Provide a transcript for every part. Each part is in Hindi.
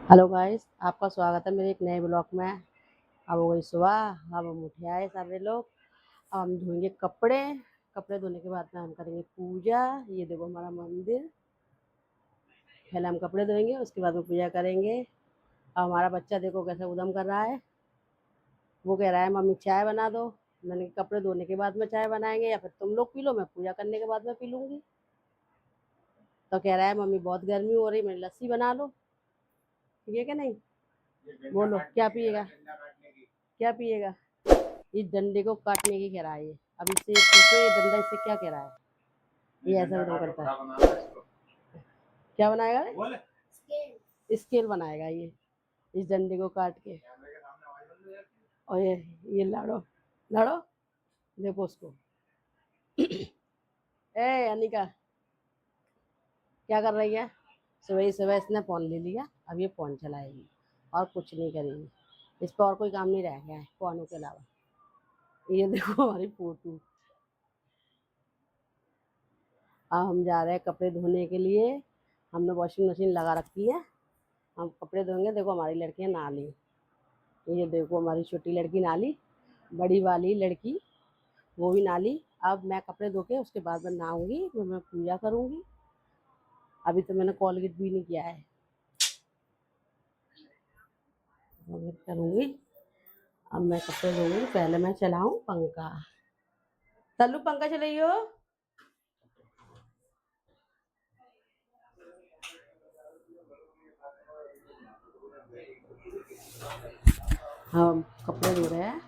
हेलो गाइस, आपका स्वागत है मेरे एक नए ब्लॉग में। अब हो गई सुबह। अब हम उठे आए सारे लोग। अब हम धोएंगे कपड़े। कपड़े धोने के बाद में हम करेंगे पूजा। ये देखो हमारा मंदिर। पहले हम कपड़े धोएंगे, उसके बाद में पूजा करेंगे। अब हमारा बच्चा देखो कैसे उधम कर रहा है। वो कह रहा है मम्मी चाय बना दो। मैंने कहा, कपड़े धोने के बाद में चाय बनाएंगे या फिर तुम लोग पी लो, मैं पूजा करने के बाद में पी लूँगी। तो कह रहा है मम्मी बहुत गर्मी हो रही, मेरी लस्सी बना लो। ठीक है क्या नहीं? बोलो क्या पिएगा? क्या पिएगा? इस डंडे को काटने की कह रहा है ये। अब इससे पूछो ये डंडा इससे क्या कह रहा है? ये ऐसा उधम करता है। क्या बनाएगा रे? स्केल बनाएगा ये, इस डंडे को काट के। और ये लाड़ो लाड़ो, देखो उसको। ए अनिका, क्या कर रही है? सुबह ही सुबह इसने फ़ोन ले लिया, अब ये फ़ोन चलाएगी और कुछ नहीं करेगी। इस पर और कोई काम नहीं रह गया है फ़ोनों के अलावा। ये देखो हमारी फोटो। अब हम जा रहे हैं कपड़े धोने के लिए। हमने वॉशिंग मशीन लगा रखी है। हम कपड़े धोएंगे। देखो हमारी लड़कियां नाली। ये देखो हमारी छोटी लड़की नाली, बड़ी वाली लड़की वो भी नाली। अब मैं कपड़े धो के उसके बाद में नहाऊंगी, फिर मैं पूजा करूंगी। अभी तो मैंने कॉलगेट भी नहीं किया है, कॉलगेट करूंगी। अब मैं कपड़े धोऊंगी। पहले मैं चलाऊं पंखा। तल्लू पंखा चलाइयो। हम कपड़े धो रहे हैं।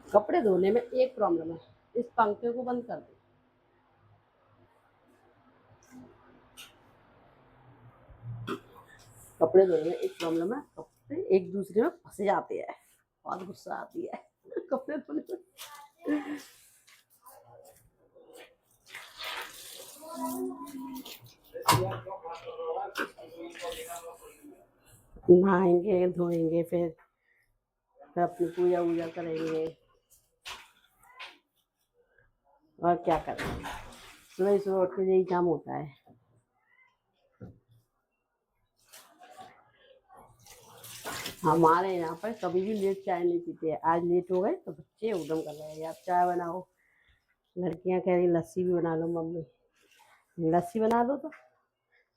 कपड़े धोने में एक प्रॉब्लम है, इस पंखे को बंद कर दो। कपड़े धोने में एक प्रॉब्लम है, कपड़े एक दूसरे में फंस जाते हैं। बहुत गुस्सा आती है कपड़े धोने में। नहाएंगे धोएंगे, फिर अपनी पूजा वूजा करेंगे और क्या करेंगे। सुबह सुबह उठ के यही काम होता है। हमारे यहाँ पर कभी भी लेट चाय नहीं पीते हैं। आज लेट हो गए तो बच्चे उधम कर रहे हैं, आप चाय बनाओ। लड़कियां कह रही लस्सी भी बना लो मम्मी। लस्सी बना दो तो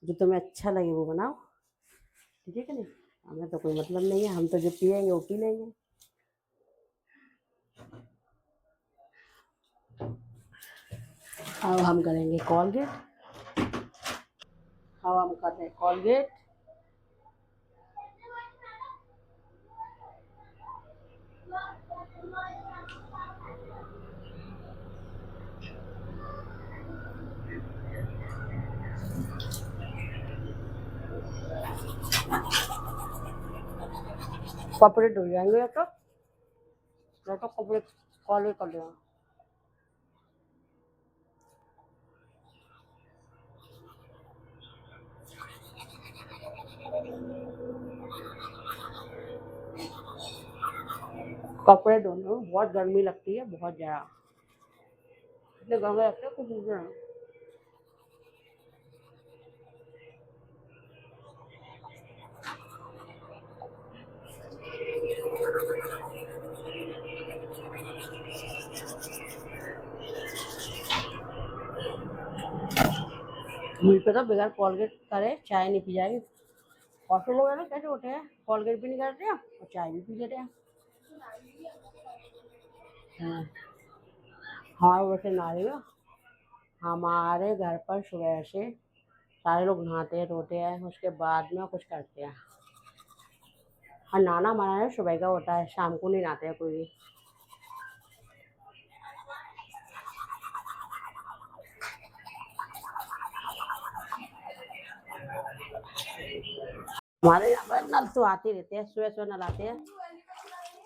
जो तुम्हें अच्छा लगे वो बनाओ। ठीक है कि नहीं? हमें तो कोई मतलब नहीं है, हम तो जो पियेंगे वो पी लेंगे। अब हम करेंगे कॉलगेट। अब हम करते हैं कॉलगेट। कपड़े धुल जाएंगे तो कपड़े कॉलगेट कर देना। कपड़े धोने में बहुत गर्मी लगती है, बहुत ज़्यादा। इतने गर्म लगते हैं कुछ पूछो नहीं। मुझ पे तो बगैर कॉलगेट करे चाय नहीं पी जाएगी। और फिर लोग है ना कैसे होते हैं, कॉलगेट भी नहीं करते हैं और चाय भी पी लेते हैं। हाँ, हाँ वैसे नारी हो। हमारे घर पर सुबह से सारे लोग नहाते हैं धोते हैं, उसके बाद में कुछ करते हैं। और नहाना हमारा ना सुबह का होता है, शाम को नहीं नहाते हैं कोई भी। हमारे यहाँ पर नल तो आते रहते हैं, सुबह सुबह नल आते हैं।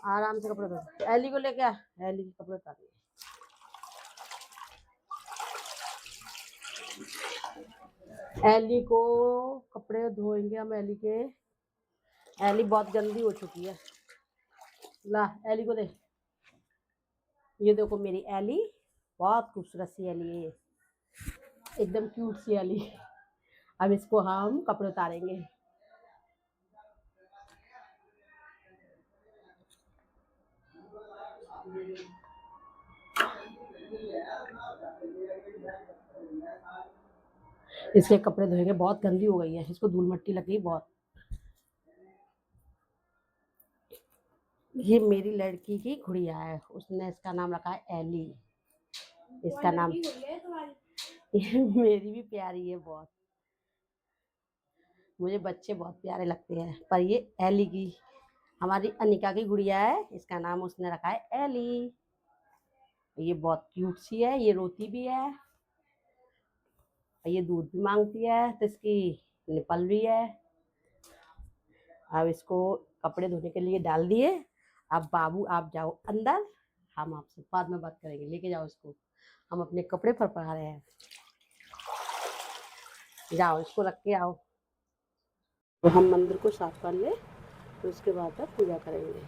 आराम से कपड़े धोते। एली को लेके आ, एली के कपड़े उतार। एली को कपड़े धोएंगे हम। एली के, एली बहुत गंदी हो चुकी है। ला एली को दे। ये देखो मेरी एली, बहुत खूबसूरत सी एली है ये, एकदम क्यूट सी एली। अब इसको हम कपड़े उतारेंगे। इसके कपड़े धोएंगे, बहुत गंदी हो गई है, इसको धूल मिट्टी लग गई बहुत। ये मेरी लड़की की गुड़िया है, उसने इसका नाम रखा है एली। इसका नाम ये मेरी भी प्यारी है बहुत, मुझे बच्चे बहुत प्यारे लगते हैं, पर ये एली की, हमारी अनिका की गुड़िया है, इसका नाम उसने रखा है एली। ये बहुत क्यूट सी है, ये रोती भी है, ये दूध भी मांगती है, तो इसकी निपल भी है। अब इसको कपड़े धोने के लिए डाल दिए। अब बाबू आप जाओ अंदर, हम आपसे बाद में बात करेंगे। लेके जाओ इसको, हम अपने कपड़े फरफरा रहे हैं। जाओ इसको रख के आओ। तो हम मंदिर को साफ कर ले, तो उसके बाद पूजा करेंगे।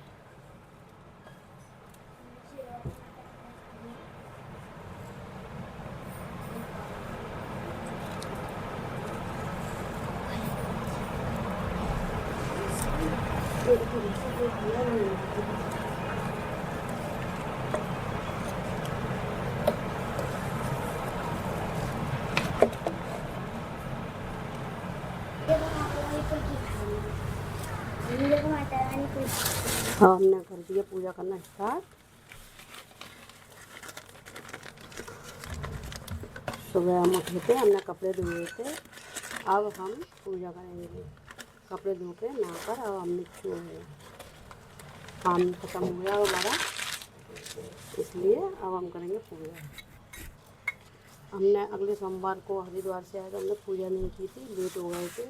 हाँ, हमने कर दिया पूजा करना स्टार्ट। सुबह हम उठे थे, हमने कपड़े धोए थे, अब हम पूजा करेंगे। कपड़े धो के नहाकर अब हम निकले हैं, काम खत्म हो गया हमारा, इसलिए अब हम करेंगे पूजा। हमने अगले सोमवार को हरिद्वार से आए तो हमने पूजा नहीं की थी, लेट हो गए थे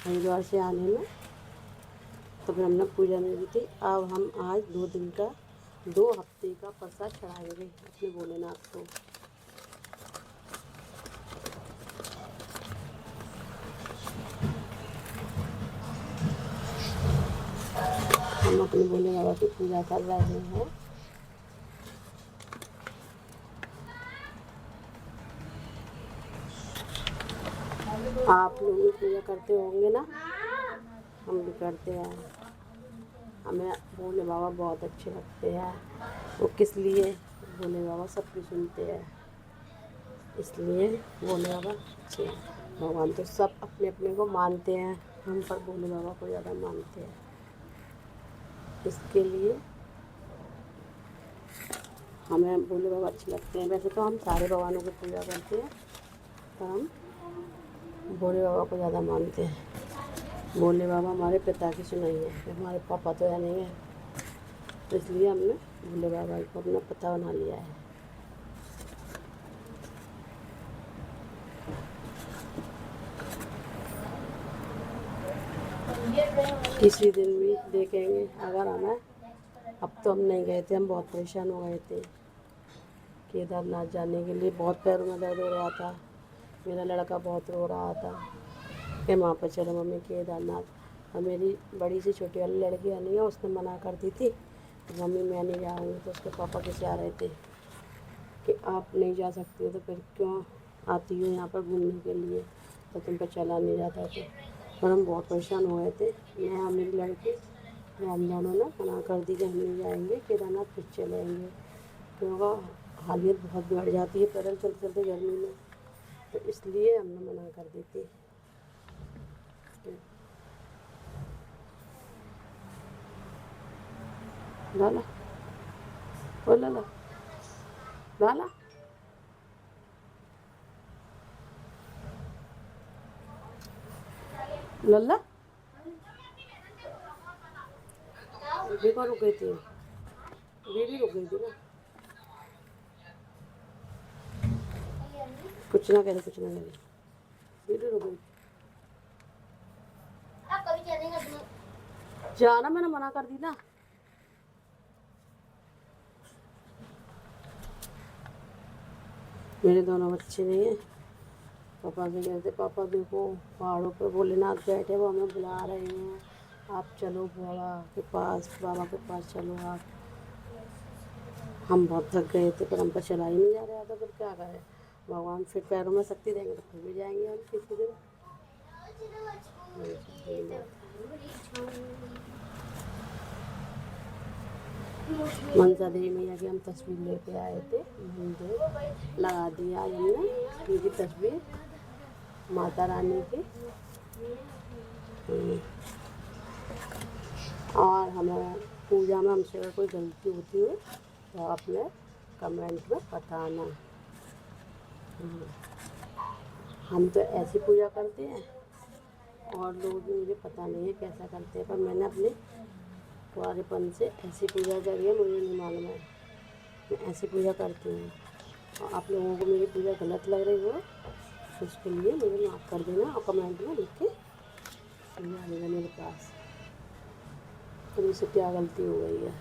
हरिद्वार से आने में, तो फिर हमने पूजा नहीं की थी। अब हम आज 2 दिन का 2 हफ्ते का प्रसाद चढ़ाएंगे अपने भोलेनाथ को। हम अपने भोले बाबा की पूजा कर रहे हैं। आप लोग भी पूजा करते होंगे ना, हम भी करते हैं। हमें भोले बाबा बहुत अच्छे लगते हैं। वो किस लिए, भोले बाबा सबकी सुनते हैं, इसलिए भोले बाबा अच्छे हैं। भगवान तो सब अपने अपने को मानते हैं, हम पर भोले बाबा को ज़्यादा मानते हैं, इसके लिए हमें भोले बाबा अच्छे लगते हैं। वैसे तो हम सारे भगवानों की पूजा करते हैं, पर हम भोले बाबा को ज़्यादा मानते हैं। भोले बाबा हमारे पिता की सुनाई है, हमारे पापा तो है नहीं है, तो इसलिए हमने भोले बाबा को अपना पिता बना लिया है। किसी दिन भी देखेंगे अगर हमें, अब तो हम नहीं गए थे, हम बहुत परेशान हो गए थे केदारनाथ जाने के लिए, बहुत पैरों में दर्द हो रहा था, मेरा लड़का बहुत रो रहा था कि वहाँ पर चलो मम्मी केदारनाथ। और मेरी बड़ी सी छोटी वाली लड़की आनी है, उसने मना कर दी थी मम्मी मैं नहीं जाऊँगी, तो उसके पापा कैसे आ रहे थे कि आप नहीं जा सकती हो तो फिर क्यों आती हो यहाँ पर घूमने के लिए, तो तुम पर चला नहीं जाता था। पर हम बहुत परेशान हो गए थे, मैं और मेरी लड़की, हम दोनों ने मना कर दी कि हम नहीं जाएंगे केदारनाथ, फिर चलेंगे, क्योंकि हालत बहुत बढ़ जाती है पैदल चलते चलते गर्मी में, तो इसलिए हमने मना कर दी थी। लाला ओ लाला लाला लल्ला देखो रुक गई थी, बेबी रुक गई थी ना, कुछ ना करे कुछ ना करे, बेबी रुक गई। जाना मैंने मना कर दी ना। मेरे दोनों बच्चे नहीं हैं, पापा के कहते पापा देखो पहाड़ों पर भोलेनाथ बैठे, वो हमें बुला रहे हैं, आप चलो बाबा के पास, बाबा के पास चलो आप। हम बहुत थक गए थे, पर हम पर चला ही नहीं जा रहा था, फिर क्या करें, भगवान फिर पैरों में शक्ति देंगे तो फिर भी जाएंगे हम किसी दिन। मनसा देवी मैया की हम तस्वीर लेके आए थे, मंदिर लगा दिया हमने उनकी तस्वीर माता रानी की। और हमें पूजा में हमसे अगर कोई गलती होती है तो आपने कमेंट में बताना। हम तो ऐसी पूजा करते हैं और लोग भी, मुझे पता नहीं है कैसा करते हैं, पर मैंने अपने कुंवारेपन से ऐसी पूजा करी है, मुझे नहीं मालूम है, मैं ऐसी पूजा करती हूँ। और आप लोगों को मेरी पूजा गलत लग रही हो तो उसके लिए मुझे माफ़ कर देना और कमेंट में लिख के समझा देना मेरे पास तो मुझसे क्या गलती हो गई है।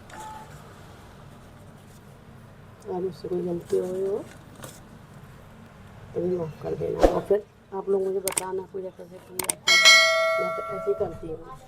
अगर मुझसे कोई गलती हो गई हो तो भी माफ़ कर देना। और फिर आप लोग मुझे बताना पूजा कैसे की जाती है, मैं तो ऐसे ही करती हूँ।